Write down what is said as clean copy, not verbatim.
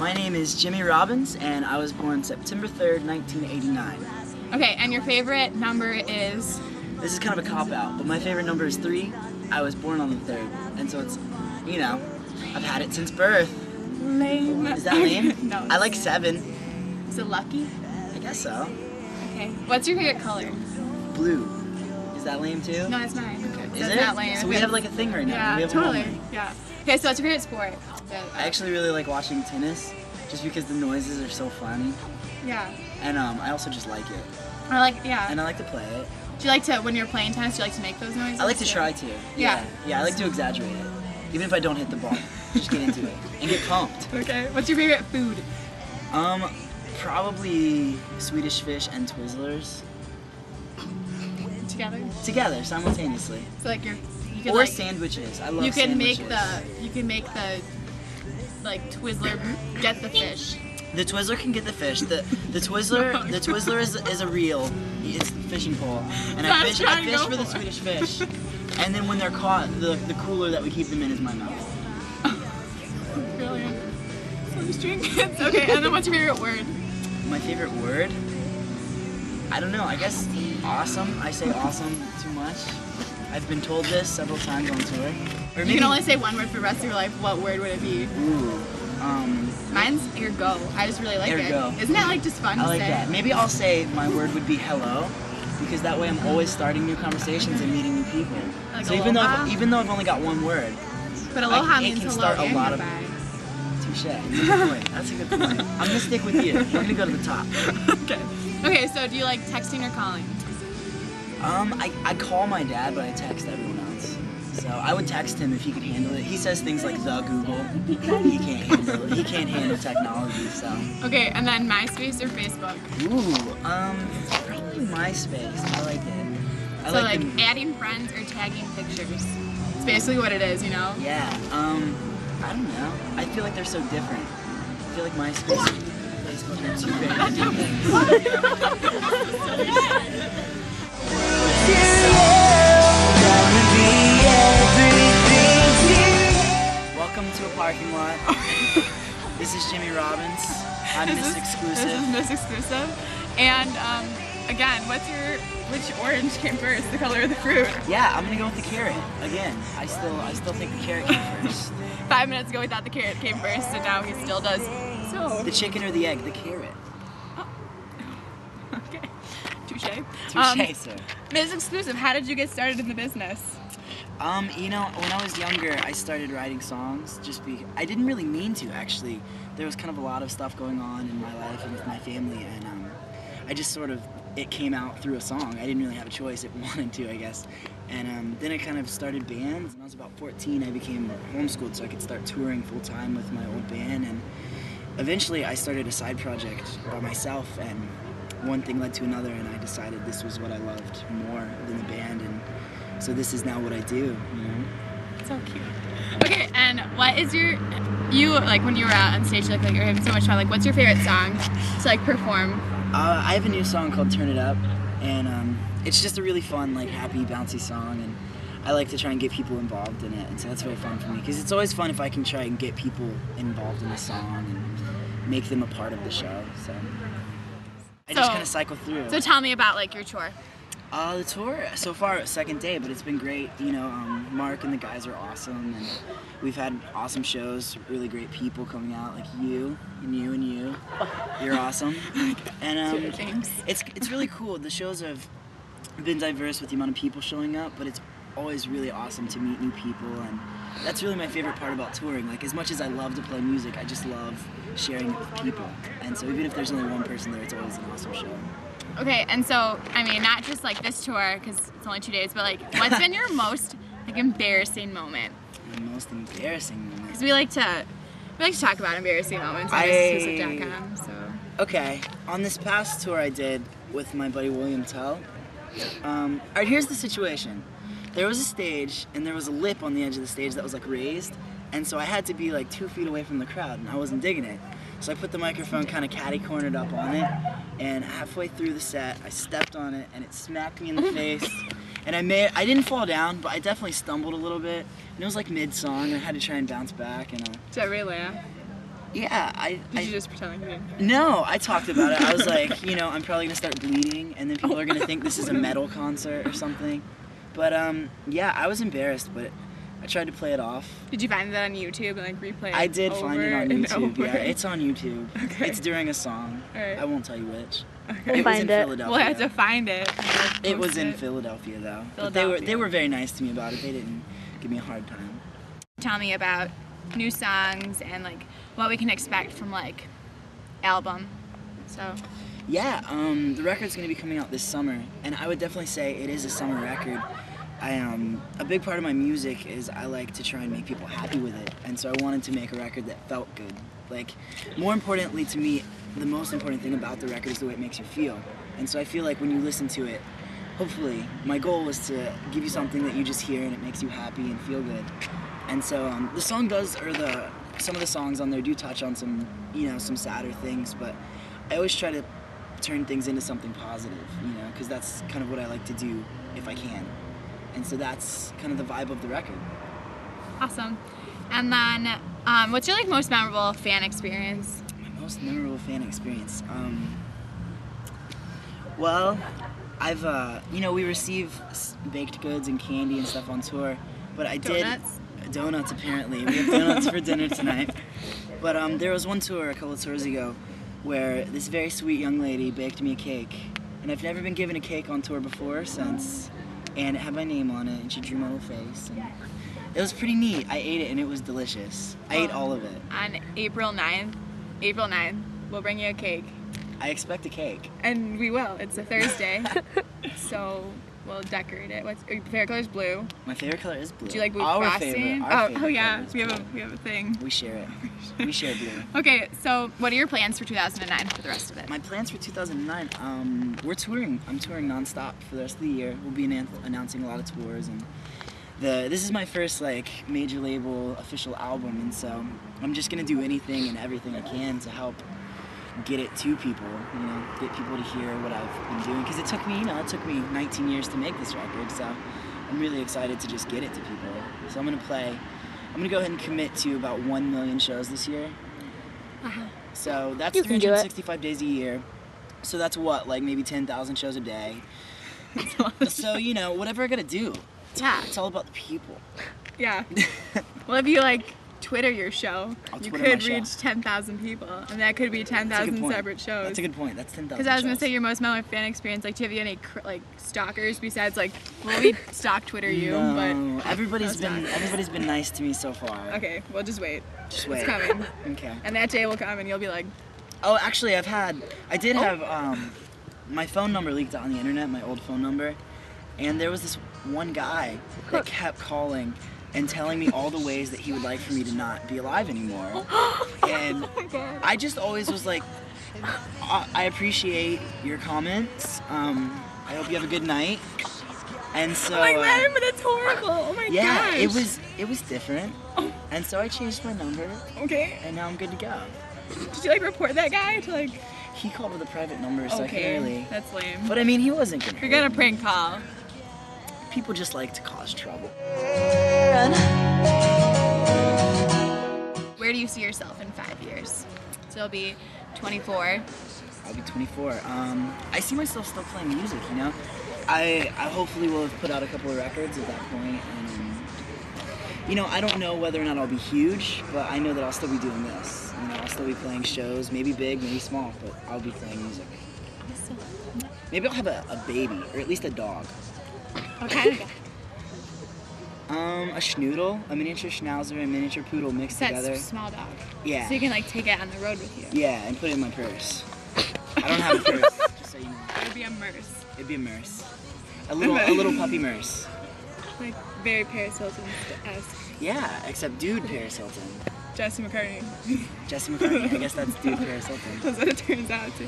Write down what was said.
My name is Jimmy Robbins, and I was born September 3rd, 1989. Okay, and your favorite number is? This is kind of a cop-out, but my favorite number is 3. I was born on the 3rd, and so it's, you know, I've had it since birth. Lame. Is that lame? No. I like 7. Is it lucky? I guess so. Okay. What's your favorite color? Blue. Is that lame too? No, it's mine. Okay. Is That's it? not lame. So we have like a thing right now. Yeah, We have a totally. moment. Yeah. Okay, so what's your favorite sport? I actually really like watching tennis, just because the noises are so funny. Yeah. And I also just like it. I like, yeah. And I like to play it. Do you like to, when you're playing tennis, do you like to make those noises? I like to try to. Yeah. Yeah, I like to exaggerate it. Even if I don't hit the ball. Just get into it. And get pumped. Okay. What's your favorite food? Probably Swedish fish and Twizzlers. Together, simultaneously. So like you can or like, sandwiches. I love you can sandwiches. make the like Twizzler get the fish. The Twizzler can get the fish. The Twizzler is a reel. It's the fishing pole. And I fish for the Swedish fish. And then when they're caught, the cooler that we keep them in is my mouth. Brilliant. So strange. Okay, and then what's your favorite word? My favorite word? I don't know, I guess awesome. I say awesome too much. I've been told this several times on tour. Or you can only say one word for the rest of your life. What word would it be? Ooh, mine's ergo. I just really like ergo. it. Isn't that like just fun to say? I like that. Maybe I'll say my word would be hello, because that way I'm always starting new conversations and meeting new people. Like so aloha? even though I've only got one word, but aloha it means can hello start a and lot of. goodbye. Touche. That's a good point. That's a good point. I'm gonna stick with you. We're gonna go to the top. Okay. Okay. So do you like texting or calling? I call my dad, but I text everyone else. So I would text him if he could handle it. He says things like the Google. He can't handle it. He can't handle technology. So. Okay. And then MySpace or Facebook? Ooh. Probably MySpace. I like it. So like adding friends or tagging pictures. It's basically what it is, you know? Yeah. I don't know. I feel like they're so different. I feel like MySpace and Facebook are two very different things. Welcome to a parking lot. This is Jimmy Robbins. I'm Miss Exclusive. This is Miss Exclusive. And again, which orange came first, the color of the fruit? Yeah, I'm gonna go with the carrot again. I still think the carrot came first. 5 minutes ago we thought the carrot came first, and now he still does. So the chicken or the egg? The carrot. Oh. Okay. Touche. Touche, sir. Miss Exclusive, how did you get started in the business? You know, when I was younger, I started writing songs. I didn't really mean to, actually. There was kind of a lot of stuff going on in my life and with my family, and I just sort of, it came out through a song. I didn't really have a choice. It wanted to, I guess. And then I kind of started bands. When I was about 14, I became homeschooled so I could start touring full-time with my old band. And eventually I started a side project by myself, and one thing led to another, and I decided this was what I loved more than the band. And so this is now what I do, you know? So cute. Okay, and what is like when you were out on stage, like you're having so much fun, like what's your favorite song to like perform? I have a new song called Turn It Up, and it's just a really fun, like happy, bouncy song, and I like to try and get people involved in it, and so that's very fun for me, because it's always fun if I can try and get people involved in the song and make them a part of the show, so I just kind of cycle through. So tell me about like your tour. The tour, so far, second day, but it's been great. You know, Mark and the guys are awesome, and we've had awesome shows, really great people coming out, like you, and you, and you. You're awesome. And it's really cool. The shows have been diverse with the amount of people showing up, but it's always really awesome to meet new people, and that's really my favorite part about touring. Like, as much as I love to play music, I just love sharing it with people. And so even if there's only one person there, it's always an awesome show. Okay, and so, I mean, not just like this tour, because it's only 2 days, but like, what's been your most like embarrassing moment? The most embarrassing moment? Because we like to talk about embarrassing moments on exclusive.com, so. Okay, on this past tour I did with my buddy William Tell, alright, here's the situation. There was a stage, and there was a lip on the edge of the stage that was like raised, and so I had to be like 2 feet away from the crowd, and I wasn't digging it. So I put the microphone kind of catty-cornered up on it, and halfway through the set, I stepped on it, and it smacked me in the face. And I didn't fall down, but I definitely stumbled a little bit. And it was like mid-song, and I had to try and bounce back. And did everybody laugh? Yeah, Did you just pretend like you didn't? No, I talked about it. I was like, you know, I'm probably gonna start bleeding, and then people are gonna think this is a metal concert or something. But yeah, I was embarrassed, but I tried to play it off. Did you find that on YouTube and like replay it? I did find it on YouTube. Over? Yeah, it's on YouTube. Okay. It's during a song. Alright. I won't tell you which. Okay. It was in Philadelphia. We'll have to find it. It was in Philadelphia though. But they were very nice to me about it. They didn't give me a hard time. Tell me about new songs and like what we can expect from like album. So yeah, the record's gonna be coming out this summer, and I would definitely say it is a summer record. A big part of my music is I like to try and make people happy with it, and so I wanted to make a record that felt good. Like, more importantly to me, the most important thing about the record is the way it makes you feel. And so I feel like when you listen to it, hopefully, my goal was to give you something that you just hear and it makes you happy and feel good. And so the song does, or some of the songs on there do touch on some, you know, some sadder things, but I always try to turn things into something positive, you know, because that's kind of what I like to do if I can. And so that's kind of the vibe of the record. Awesome. And then, what's your like most memorable fan experience? My most memorable fan experience. Well, I've you know, we receive baked goods and candy and stuff on tour, but I did donuts apparently. We have donuts for dinner tonight. But there was one tour a couple of tours ago where this very sweet young lady baked me a cake, and I've never been given a cake on tour before since. And it had my name on it, and she drew my little face. And it was pretty neat. I ate it, and it was delicious. I ate all of it. On April 9th, we'll bring you a cake. I expect a cake. And we will. It's a Thursday, so we'll decorate it. Your favorite color is blue. My favorite color is blue. Do you like blue Our frosting? favorite, our favorite oh yeah, color is we have blue. a thing. We share it. We share blue. Okay, so what are your plans for 2009 for the rest of it? My plans for 2009, we're touring. I'm touring nonstop for the rest of the year. We'll be announcing a lot of tours, and this is my first like major label official album, and so I'm just gonna do anything and everything I can to help get it to people. You know, get people to hear what I've been doing, because it took me 19 years to make this record. So I'm really excited to just get it to people. So I'm gonna go ahead and commit to about 1 million shows this year. So that's 365 days a year. So that's what, like maybe 10,000 shows a day. So, you know, whatever I gotta do. It's all about the people. Yeah. Well, if you like Twitter your show, you could reach 10,000 people, and that could be 10,000 separate shows. That's a good point. That's 10,000 Because I was gonna say your most memorable fan experience. Like, do you have any like stalkers besides like? Well, we stalk Twitter you, no, but everybody's been nice to me so far. Okay, well just wait. Just wait. It's coming. Okay. And that day will come, and you'll be like. Oh, actually, I did have my phone number leaked out on the internet, my old phone number, and there was this one guy that kept calling and telling me all the ways that he would like for me to not be alive anymore. And I just always was like, I appreciate your comments. I hope you have a good night. And so, Oh my god, but that's horrible. Oh my yeah, gosh. it was different. And so I changed my number. Okay. And now I'm good to go. Did you like report that guy to like? He called with a private number, so I can't really. That's lame. But I mean, he wasn't gonna. You're gonna prank call. People just like to cause trouble. Where do you see yourself in 5 years? So you'll be 24. I'll be 24. I see myself still playing music, you know? I hopefully will have put out a couple of records at that point. And, you know, I don't know whether or not I'll be huge, but I know that I'll still be doing this. You know, I'll still be playing shows, maybe big, maybe small, but I'll be playing music. Maybe I'll have a baby, or at least a dog. What kind of guy? A schnoodle, a miniature schnauzer, and a miniature poodle mixed together. That's a small dog. Yeah. So you can like take it on the road with you. Yeah, and put it in my purse. I don't have a purse, just so you know. It would be a Merce. It'd be a Merce. A little puppy Merce. Like very Paris Hilton-esque. Yeah, except dude Paris Hilton. Jesse McCartney. Jesse McCartney, I guess that's dude Paris Hilton. That's what it turns out to.